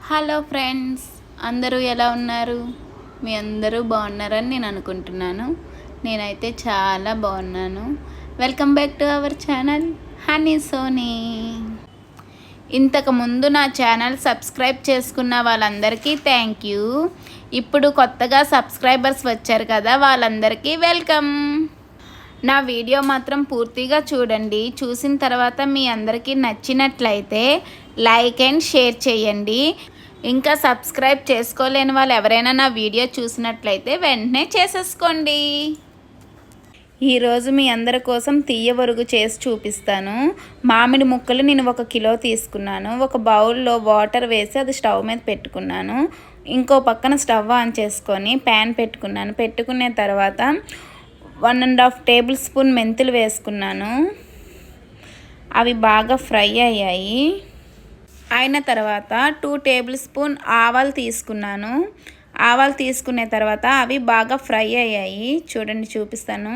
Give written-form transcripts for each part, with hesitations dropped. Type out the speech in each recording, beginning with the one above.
Hello friends, అందరూ ఎలా ఉన్నారు? మీ అందరూ బాగున్నారని నేను అనుకుంటున్నాను. నేనైతే చాలా బాగున్నాను. Welcome back to our channel Honey Soni. ఇంతకుముందు నా ఛానల్ సబ్స్క్రైబ్ చేసుకున్న వాళ్ళందరికీ థ్యాంక్ యూ. ఇప్పుడు కొత్తగా సబ్స్క్రైబర్స్ వచ్చారు కదా, వాళ్ళందరికీ వెల్కమ్. నా వీడియో మాత్రం పూర్తిగా చూడండి. చూసిన తర్వాత మీ అందరికీ నచ్చినట్లయితే లైక్ అండ్ షేర్ చేయండి. ఇంకా సబ్స్క్రైబ్ చేసుకోలేని వాళ్ళు ఎవరైనా నా వీడియో చూసినట్లయితే వెంటనే చేసేసుకోండి. ఈరోజు మీ అందరి కోసం తీయవరుగు చేసి చూపిస్తాను. మామిడి ముక్కలు నేను 1 కిలో తీసుకున్నాను. ఒక బౌల్లో వాటర్ వేసి అది స్టవ్ మీద పెట్టుకున్నాను. ఇంకో పక్కన స్టవ్ ఆన్ చేసుకొని ప్యాన్ పెట్టుకున్నాను. పెట్టుకున్న తర్వాత 1.5 టేబుల్ స్పూన్ మెంతులు వేసుకున్నాను. అవి బాగా ఫ్రై అయ్యాయి. అయిన తర్వాత 2 టేబుల్ స్పూన్ ఆవాలు తీసుకున్నాను. ఆవాలు తీసుకున్న తర్వాత అవి బాగా ఫ్రై అయ్యాయి. చూడండి, చూపిస్తాను.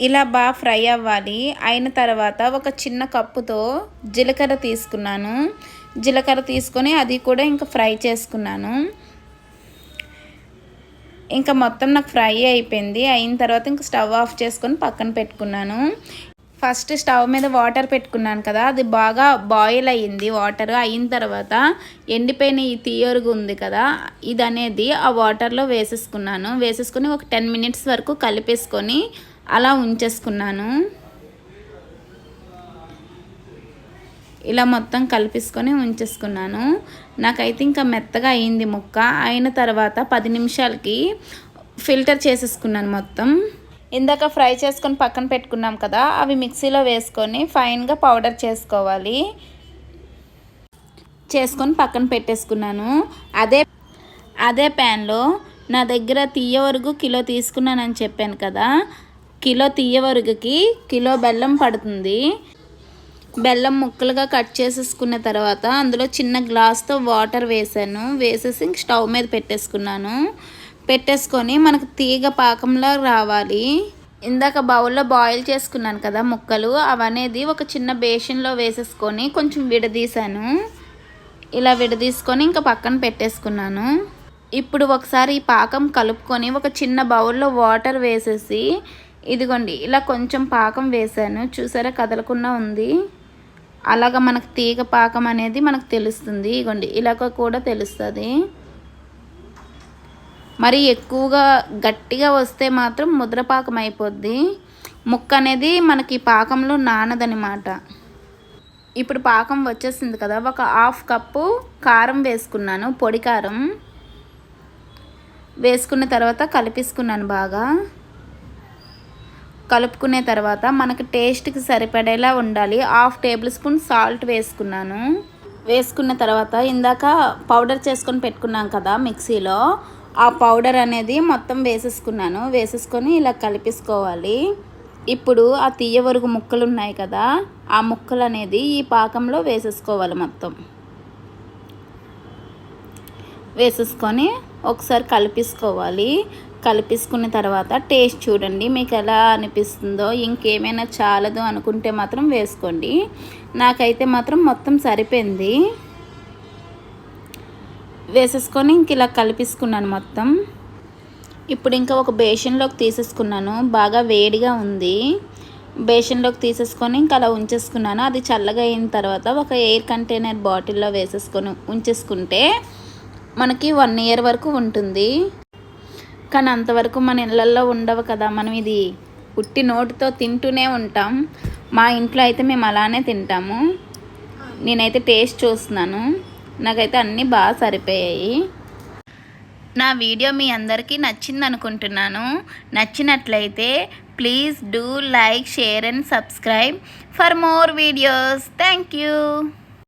ఇలా బాగా ఫ్రై అవ్వాలి. అయిన తర్వాత ఒక చిన్న కప్పుతో జీలకర్ర తీసుకున్నాను. జీలకర్ర తీసుకొని అది కూడా ఇంకా ఫ్రై చేసుకున్నాను. ఇంకా మొత్తం నాకు ఫ్రై అయిపోయింది. అయిన తర్వాత ఇంకా స్టవ్ ఆఫ్ చేసుకొని పక్కన పెట్టుకున్నాను. ఫస్ట్ స్టవ్ మీద వాటర్ పెట్టుకున్నాను కదా, అది బాగా బాయిల్ అయ్యింది. వాటర్ అయిన తర్వాత ఎండిపోయిన ఈ తీయరుగు ఉంది కదా, ఇది అనేది ఆ వాటర్లో వేసేసుకున్నాను. వేసేసుకొని ఒక 10 మినిట్స్ వరకు కలిపేసుకొని అలా ఉంచేసుకున్నాను. ఇలా మొత్తం కలిపేసుకొని ఉంచేసుకున్నాను. నాకైతే ఇంకా మెత్తగా అయింది ముక్క. అయిన తర్వాత 10 నిమిషాలకి ఫిల్టర్ చేసేసుకున్నాను మొత్తం. ఇందాక ఫ్రై చేసుకొని పక్కన పెట్టుకున్నాం కదా, అవి మిక్సీలో వేసుకొని ఫైన్గా పౌడర్ చేసుకోవాలి. చేసుకొని పక్కన పెట్టేసుకున్నాను. అదే ప్యాన్లో నా దగ్గర తీయవరుగు కిలో తీసుకున్నానని చెప్పాను కదా, కిలో తీయవరుగుకి కిలో బెల్లం పడుతుంది. బెల్లం ముక్కలుగా కట్ చేసేసుకున్న తర్వాత అందులో చిన్న గ్లాస్తో వాటర్ వేసాను. వేసేసి స్టవ్ మీద పెట్టేసుకున్నాను. పెట్టేసుకొని మనకు తీగ పాకంలో రావాలి. ఇందాక బౌల్లో బాయిల్ చేసుకున్నాను కదా ముక్కలు, అవనేది ఒక చిన్న బేషన్లో వేసేసుకొని కొంచెం విడదీశాను. ఇలా విడదీసుకొని ఇంకా పక్కన పెట్టేసుకున్నాను. ఇప్పుడు ఒకసారి ఈ పాకం కలుపుకొని ఒక చిన్న బౌల్లో వాటర్ వేసేసి, ఇదిగోండి ఇలా కొంచెం పాకం వేసాను. చూసారా, కదలకుండా ఉంది. అలాగ మనకు తీగ పాకం అనేది మనకు తెలుస్తుంది. ఇగోండి ఇలాగ కూడా తెలుస్తుంది. మరి ఎక్కువగా గట్టిగా వస్తే మాత్రం ముద్రపాకం అయిపోద్ది. ముక్క అనేది మనకి పాకంలో నానదనమాట. ఇప్పుడు పాకం వచ్చేసింది కదా, ఒక 1/2 కప్పు కారం వేసుకున్నాను. పొడి కారం వేసుకున్న తర్వాత కలిపేసుకున్నాను. బాగా కలుపుకునే తర్వాత మనకి టేస్ట్కి సరిపడేలా ఉండాలి. 1/2 టేబుల్ స్పూన్ సాల్ట్ వేసుకున్నాను. వేసుకున్న తర్వాత ఇందాక పౌడర్ చేసుకొని పెట్టుకున్నాం కదా మిక్సీలో, ఆ పౌడర్ అనేది మొత్తం వేసేసుకున్నాను. వేసేసుకొని ఇలా కలిపేసుకోవాలి. ఇప్పుడు ఆ తీయవరుగు ముక్కలు ఉన్నాయి కదా, ఆ ముక్కలు అనేది ఈ పాకంలో వేసేసుకోవాలి. మొత్తం వేసేసుకొని ఒకసారి కలిపేసుకోవాలి. కలిపేసుకున్న తర్వాత టేస్ట్ చూడండి, మీకు ఎలా అనిపిస్తుందో. ఇంకేమైనా చాలదు అనుకుంటే మాత్రం వేసుకోండి. నాకైతే మాత్రం మొత్తం సరిపోయింది. వేసేసుకొని ఇంక ఇలా కలిపేసుకున్నాను మొత్తం. ఇప్పుడు ఇంకా ఒక బేషన్లోకి తీసేసుకున్నాను. బాగా వేడిగా ఉంది. బేషన్లోకి తీసేసుకొని ఇంకా అలా ఉంచేసుకున్నాను. అది చల్లగా అయిన తర్వాత ఒక ఎయిర్ కంటైనర్ బాటిల్లో వేసేసుకొని ఉంచేసుకుంటే మనకి 1 ఇయర్ వరకు ఉంటుంది. కానీ అంతవరకు మన ఇళ్ళల్లో ఉండవు కదా, మనం ఇది ఉట్టి నోటితో తింటూనే ఉంటాం. మా ఇంట్లో అయితే మేము అలానే తింటాము. నేనైతే టేస్ట్ చూస్తున్నాను. నాకైతే అన్నీ బాగా సరిపోయాయి. నా వీడియో మీ అందరికీ నచ్చింది అనుకుంటున్నాను. నచ్చినట్లయితే please do like, share and subscribe for more videos. Thank you.